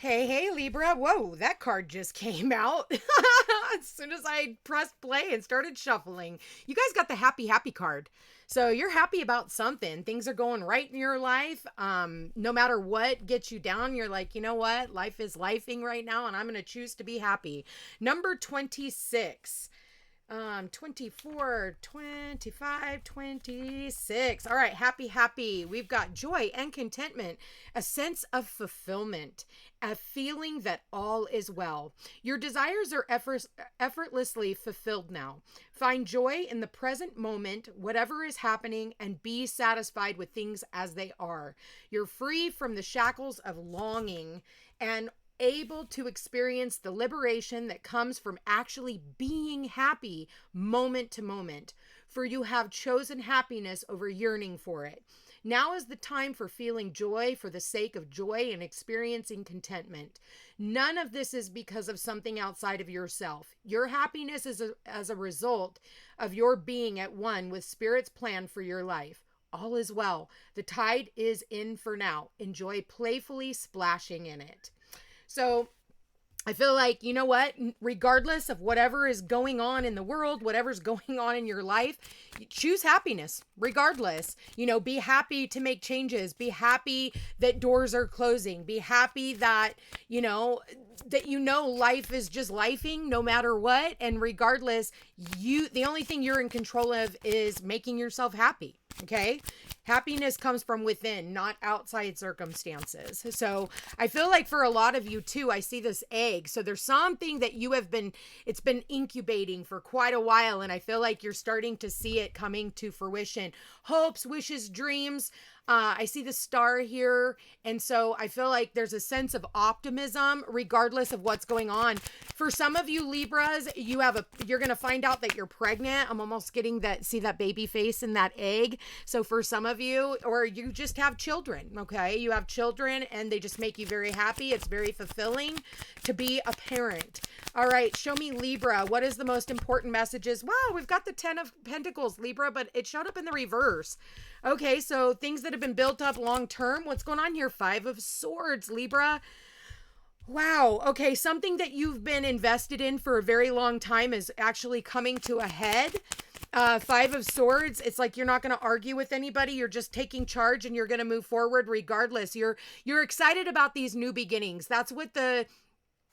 Hey, hey, Libra. Whoa, that card just came out as soon as I pressed play and started shuffling. You guys got the happy, happy card. So you're happy about something. Things are going right in your life. No matter what gets you down, you're like, you know what? Life is lifing right now, and I'm going to choose to be happy. Number 26. 24, 25, 26. All right, happy, happy. We've got joy and contentment, a sense of fulfillment, a feeling that all is well. Your desires are effortlessly fulfilled now. Find joy in the present moment, whatever is happening, and be satisfied with things as they are. You're free from the shackles of longing and able to experience the liberation that comes from actually being happy moment to moment, for you have chosen happiness over yearning for it. Now is the time for feeling joy for the sake of joy and experiencing contentment. None of this is because of something outside of yourself. Your happiness is as a result of your being at one with Spirit's plan for your life. All is well. The tide is in for now. Enjoy playfully splashing in it. So I feel like, you know what, regardless of whatever is going on in the world, whatever's going on in your life, choose happiness regardless. Be happy to make changes. Be happy that doors are closing. Be happy that, life is just lifing no matter what. And regardless, the only thing you're in control of is making yourself happy. Okay. Happiness comes from within, not outside circumstances. So I feel like for a lot of you too, I see this egg. So there's something that it's been incubating for quite a while. And I feel like you're starting to see it coming to fruition. Hopes, wishes, dreams. I see the star here. And so I feel like there's a sense of optimism regardless of what's going on. For some of you Libras, you're going to find out that you're pregnant. I'm almost getting see that baby face in that egg. So for some of you, or you just have children, okay? You have children and they just make you very happy. It's very fulfilling to be a parent. All right, show me Libra. What is the most important messages? Wow, we've got the 10 of Pentacles, Libra, but it showed up in the reverse. Okay, so things that have been built up long term. What's going on here? 5 of Swords, Libra. Wow. Okay, something that you've been invested in for a very long time is actually coming to a head. 5 of Swords. It's like you're not going to argue with anybody. You're just taking charge and you're going to move forward regardless. You're excited about these new beginnings. That's what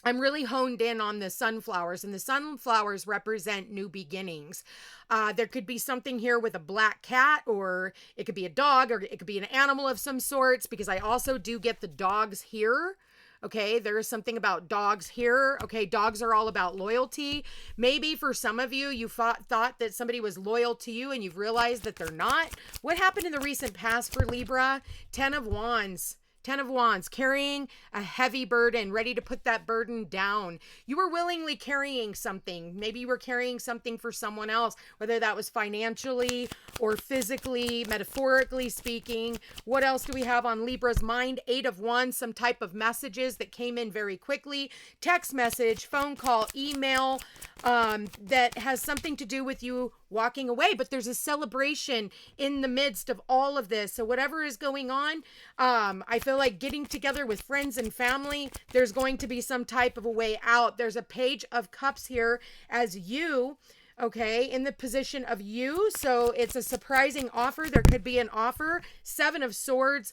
I'm really honed in on the sunflowers, and the sunflowers represent new beginnings. There could be something here with a black cat, or it could be a dog, or it could be an animal of some sorts, because I also do get the dogs here. Okay, there is something about dogs here. Okay, dogs are all about loyalty. Maybe for some of you, you thought that somebody was loyal to you and you've realized that they're not. What happened in the recent past for Libra? 10 of Wands. 10 of Wands, carrying a heavy burden, ready to put that burden down. You were willingly carrying something. Maybe you were carrying something for someone else, whether that was financially or physically, metaphorically speaking. What else do we have on Libra's mind? 8 of Wands, some type of messages that came in very quickly. Text message, phone call, email, that has something to do with you walking away, but there's a celebration in the midst of all of this. So whatever is going on, I feel like getting together with friends and family, there's going to be some type of a way out. There's a Page of Cups here as you, okay, in the position of you. So it's a surprising offer. There could be an offer. 7 of Swords.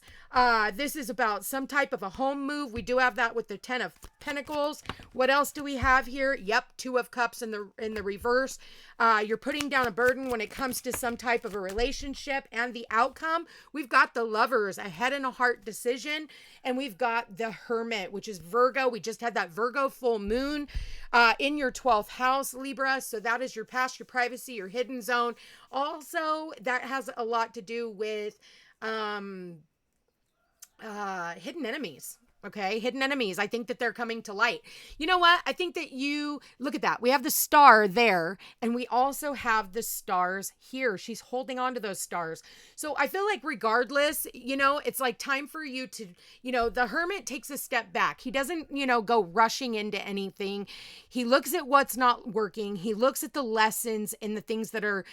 This is about some type of a home move. We do have that with the 10 of Pentacles. What else do we have here? Yep, 2 of Cups in the reverse. You're putting down a burden when it comes to some type of a relationship and the outcome. We've got the Lovers, a head and a heart decision, and we've got the Hermit, which is Virgo. We just had that Virgo full moon in your 12th house, Libra. So that is your past, your privacy, your hidden zone. Also, that has a lot to do with hidden enemies. Okay, hidden enemies. I think that they're coming to light. You know what? I think that look at that. We have the star there, and we also have the stars here. She's holding on to those stars. So I feel like regardless, it's like time for you to, the Hermit takes a step back. He doesn't, go rushing into anything. He looks at what's not working. He looks at the lessons and the things that are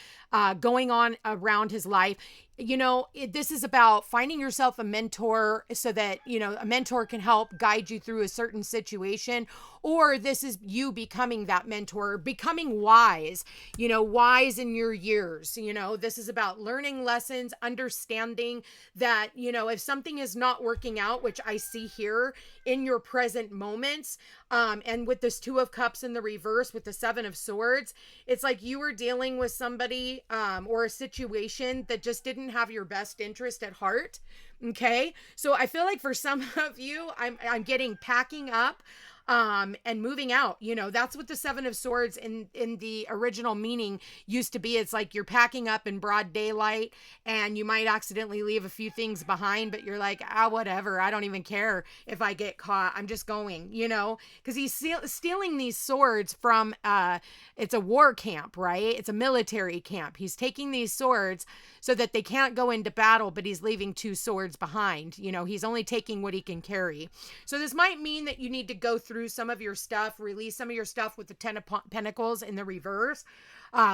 going on around his life. this is about finding yourself a mentor so that, a mentor can help guide you through a certain situation, or this is you becoming that mentor, becoming wise, wise in your years. This is about learning lessons, understanding that, if something is not working out, which I see here in your present moments, and with this Two of Cups in the reverse with the Seven of Swords, it's like you were dealing with somebody, or a situation that just didn't have your best interest at heart. Okay. So I feel like for some of you, I'm getting packing up, and moving out. That's what the Seven of Swords in the original meaning used to be. It's like you're packing up in broad daylight and you might accidentally leave a few things behind, but you're like, whatever. I don't even care if I get caught. I'm just going, because he's stealing these swords from, it's a war camp, right? It's a military camp. He's taking these swords so that they can't go into battle, but he's leaving two swords behind. He's only taking what he can carry. So this might mean that you need to go through some of your stuff, release some of your stuff with the Ten of Pentacles in the reverse,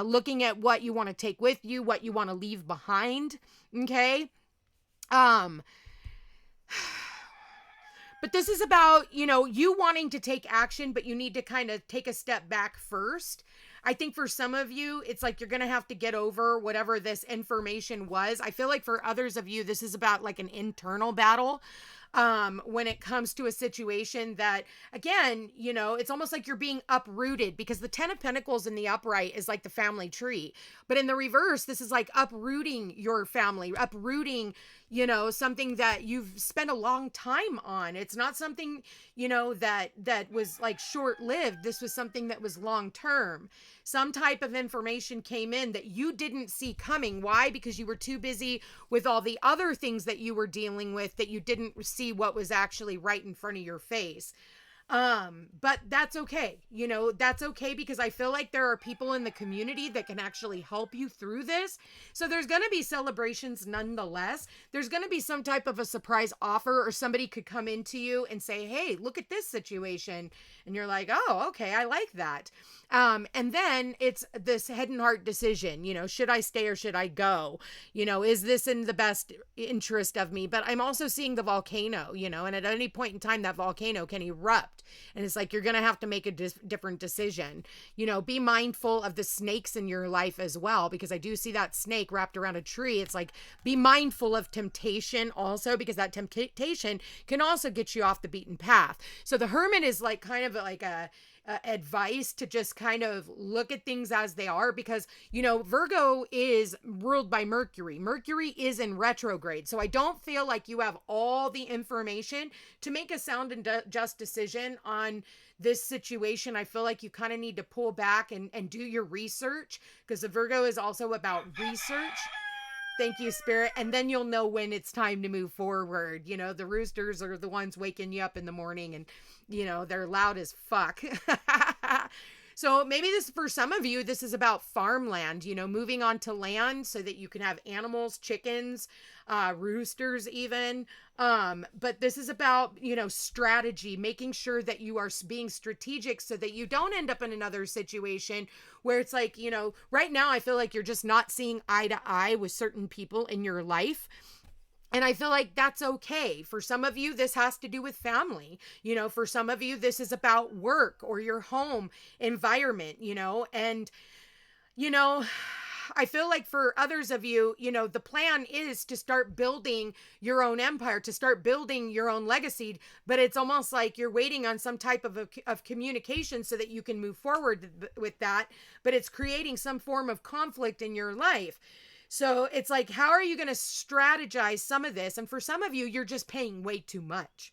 looking at what you want to take with you, what you want to leave behind. Okay. But this is about, you wanting to take action, but you need to kind of take a step back first. I think for some of you, it's like you're going to have to get over whatever this information was. I feel like for others of you, this is about like an internal battle. When it comes to a situation that, again, it's almost like you're being uprooted, because the Ten of Pentacles in the upright is like the family tree. But in the reverse, this is like uprooting your family, uprooting, something that you've spent a long time on. It's not something, that was like short-lived. This was something that was long-term. Some type of information came in that you didn't see coming. Why? Because you were too busy with all the other things that you were dealing with that you didn't see what was actually right in front of your face. But that's okay. That's okay, because I feel like there are people in the community that can actually help you through this. So there's going to be celebrations nonetheless. There's going to be some type of a surprise offer, or somebody could come into you and say, hey, look at this situation. And you're like, oh, okay, I like that. And then it's this head and heart decision, should I stay or should I go? Is this in the best interest of me? But I'm also seeing the volcano, and at any point in time, that volcano can erupt. And it's like, you're going to have to make a different decision. Be mindful of the snakes in your life as well, because I do see that snake wrapped around a tree. It's like, be mindful of temptation also, because that temptation can also get you off the beaten path. So the Hermit is like kind of like a advice to just kind of look at things as they are, because Virgo is ruled by Mercury. Mercury is in retrograde, so I don't feel like you have all the information to make a sound and just decision on this situation. I feel like you kind of need to pull back and do your research, because the Virgo is also about research. Thank you, Spirit. And then you'll know when it's time to move forward. The roosters are the ones waking you up in the morning, and, they're loud as fuck. So maybe this, for some of you, this is about farmland, moving on to land so that you can have animals, chickens, roosters even. But this is about, strategy, making sure that you are being strategic so that you don't end up in another situation where it's like, right now I feel like you're just not seeing eye to eye with certain people in your life. And I feel like that's okay. For some of you, this has to do with family. For some of you, this is about work or your home environment, and, I feel like for others of you, the plan is to start building your own empire, to start building your own legacy, but it's almost like you're waiting on some type of communication so that you can move forward with that, but it's creating some form of conflict in your life. So it's like, how are you going to strategize some of this? And for some of you, you're just paying way too much.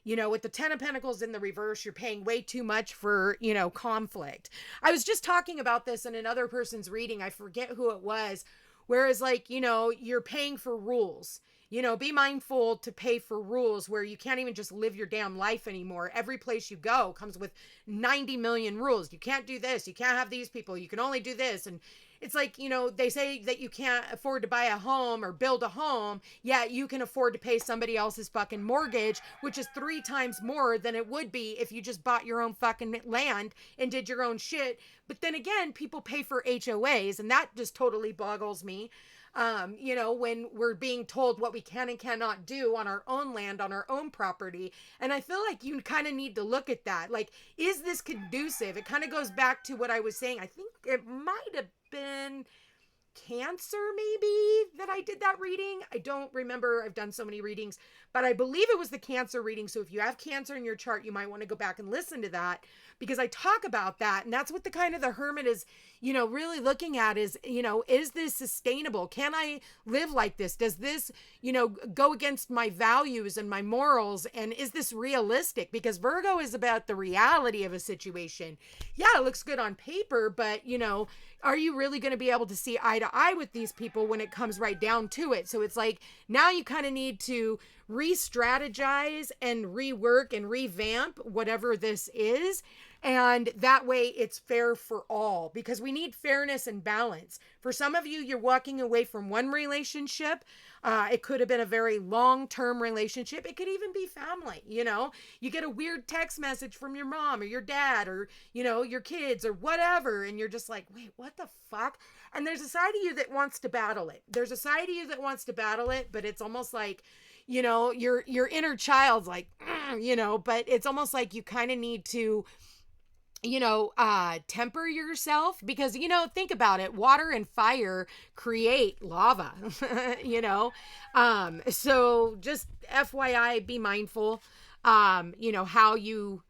With the Ten of Pentacles in the reverse, you're paying way too much for, conflict. I was just talking about this in another person's reading. I forget who it was. Whereas like, you're paying for rules. Be mindful to pay for rules where you can't even just live your damn life anymore. Every place you go comes with 90 million rules. You can't do this. You can't have these people. You can only do this. And it's like, they say that you can't afford to buy a home or build a home. Yeah, you can afford to pay somebody else's fucking mortgage, which is 3 times more than it would be if you just bought your own fucking land and did your own shit. But then again, people pay for HOAs, and that just totally boggles me. when we're being told what we can and cannot do on our own land, on our own property. And I feel like you kind of need to look at that. Like, is this conducive? It kind of goes back to what I was saying. I think it might have been Cancer, maybe, that I did that reading. I don't remember. I've done so many readings, but I believe it was the Cancer reading. So if you have Cancer in your chart, you might want to go back and listen to that, because I talk about that. And that's what the kind of the hermit is, really looking at is, is this sustainable? Can I live like this? Does this, go against my values and my morals? And is this realistic? Because Virgo is about the reality of a situation. Yeah, it looks good on paper, but, are you really going to be able to see eye to eye with these people when it comes right down to it? So it's like, now you kind of need to re-strategize and rework and revamp whatever this is. And that way it's fair for all, because we need fairness and balance. For some of you, you're walking away from one relationship. It could have been a very long-term relationship. It could even be family. You get a weird text message from your mom or your dad or, your kids or whatever. And you're just like, wait, what the fuck? And there's a side of you that wants to battle it. But it's almost like, your inner child's like, but it's almost like you kind of need to, temper yourself, because, think about it. Water and fire create lava, so just FYI, be mindful, how you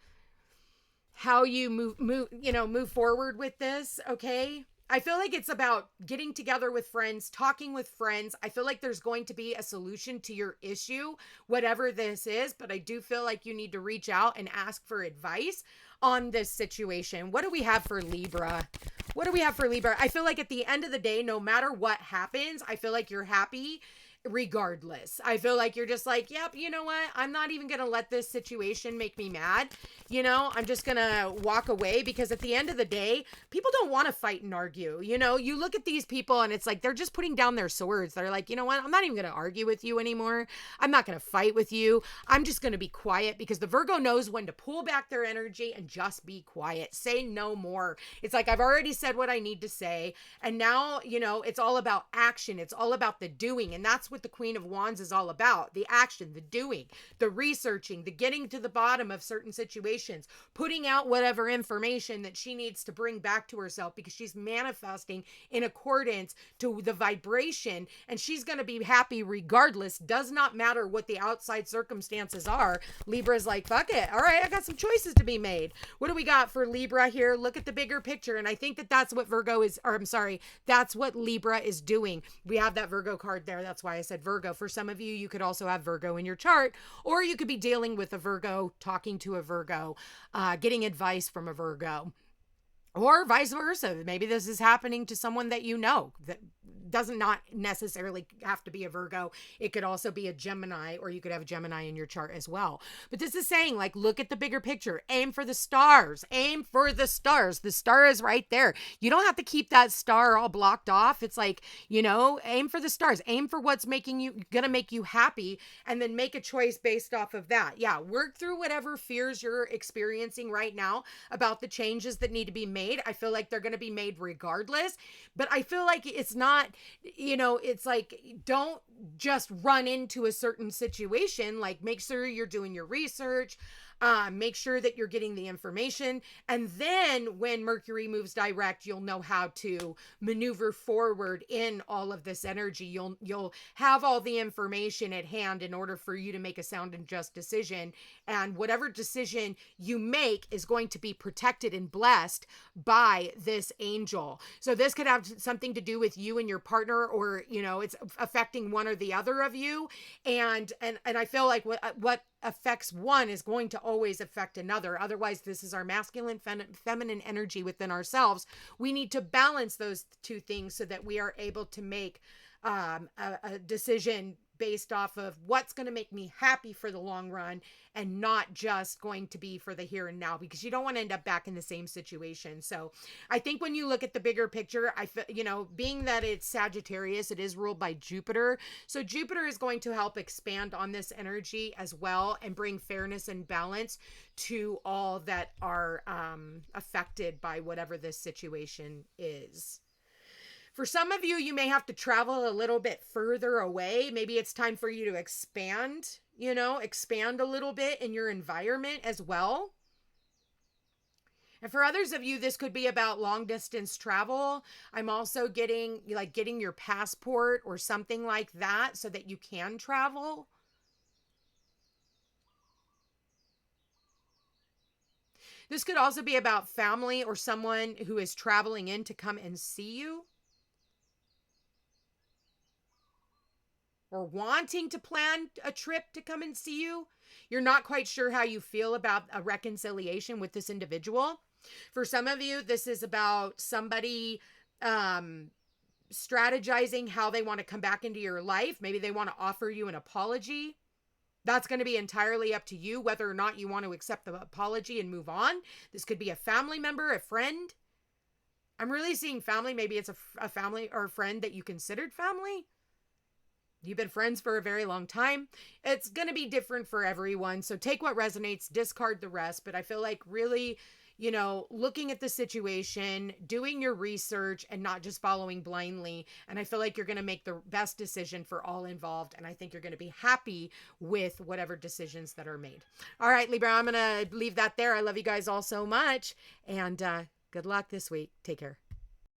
move forward with this. Okay. I feel like it's about getting together with friends, talking with friends. I feel like there's going to be a solution to your issue, whatever this is, but I do feel like you need to reach out and ask for advice on this situation. What do we have for Libra? I feel like at the end of the day, no matter what happens, I feel like you're happy regardless. I feel like you're just like, yep, you know what? I'm not even going to let this situation make me mad. I'm just going to walk away, because at the end of the day, people don't want to fight and argue. You look at these people and it's like, they're just putting down their swords. They're like, you know what? I'm not even going to argue with you anymore. I'm not going to fight with you. I'm just going to be quiet, because the Virgo knows when to pull back their energy and just be quiet. Say no more. It's like, I've already said what I need to say. And now, it's all about action. It's all about the doing. And that's what the Queen of Wands is all about. The action, the doing, the researching, the getting to the bottom of certain situations, putting out whatever information that she needs to bring back to herself, because she's manifesting in accordance to the vibration, and she's going to be happy regardless. Does not matter what the outside circumstances are. Libra's like, fuck it. All right, I got some choices to be made. What do we got for Libra here? Look at the bigger picture. And I think that that's what that's what Libra is doing. We have that Virgo card there. That's why I said Virgo. For some of you, you could also have Virgo in your chart, or you could be dealing with a Virgo, talking to a Virgo, getting advice from a Virgo, or vice versa. Maybe this is happening to someone that that doesn't not necessarily have to be a Virgo. It could also be a Gemini, or you could have a Gemini in your chart as well. But this is saying, like, look at the bigger picture. Aim for the stars. Aim for the stars. The star is right there. You don't have to keep that star all blocked off. It's like, aim for the stars. Aim for what's gonna make you happy, and then make a choice based off of that. Yeah, work through whatever fears you're experiencing right now about the changes that need to be made. I feel like they're going to be made regardless, but I feel like it's not, it's like, don't just run into a certain situation. Like, make sure you're doing your research. Make sure that you're getting the information. And then when Mercury moves direct, you'll know how to maneuver forward in all of this energy. You'll have all the information at hand in order for you to make a sound and just decision. And whatever decision you make is going to be protected and blessed by this angel. So this could have something to do with you and your partner, or, it's affecting one or the other of you. And I feel like what affects one is going to always affect another. Otherwise, this is our masculine, feminine energy within ourselves. We need to balance those two things so that we are able to make a decision based off of what's going to make me happy for the long run, and not just going to be for the here and now, because you don't want to end up back in the same situation. So I think when you look at the bigger picture, being that it's Sagittarius, it is ruled by Jupiter. So Jupiter is going to help expand on this energy as well, and bring fairness and balance to all that are affected by whatever this situation is. For some of you, you may have to travel a little bit further away. Maybe it's time for you to expand, expand a little bit in your environment as well. And for others of you, this could be about long distance travel. I'm also getting your passport or something like that so that you can travel. This could also be about family or someone who is traveling in to come and see you, or wanting to plan a trip to come and see you. You're not quite sure how you feel about a reconciliation with this individual. For some of you, this is about somebody strategizing how they want to come back into your life. Maybe they want to offer you an apology. That's going to be entirely up to you whether or not you want to accept the apology and move on. This could be a family member, a friend. I'm really seeing family. Maybe it's a family or a friend that you considered family. You've been friends for a very long time. It's going to be different for everyone. So take what resonates, discard the rest. But I feel like really, looking at the situation, doing your research and not just following blindly. And I feel like you're going to make the best decision for all involved. And I think you're going to be happy with whatever decisions that are made. All right, Libra, I'm going to leave that there. I love you guys all so much. And good luck this week. Take care.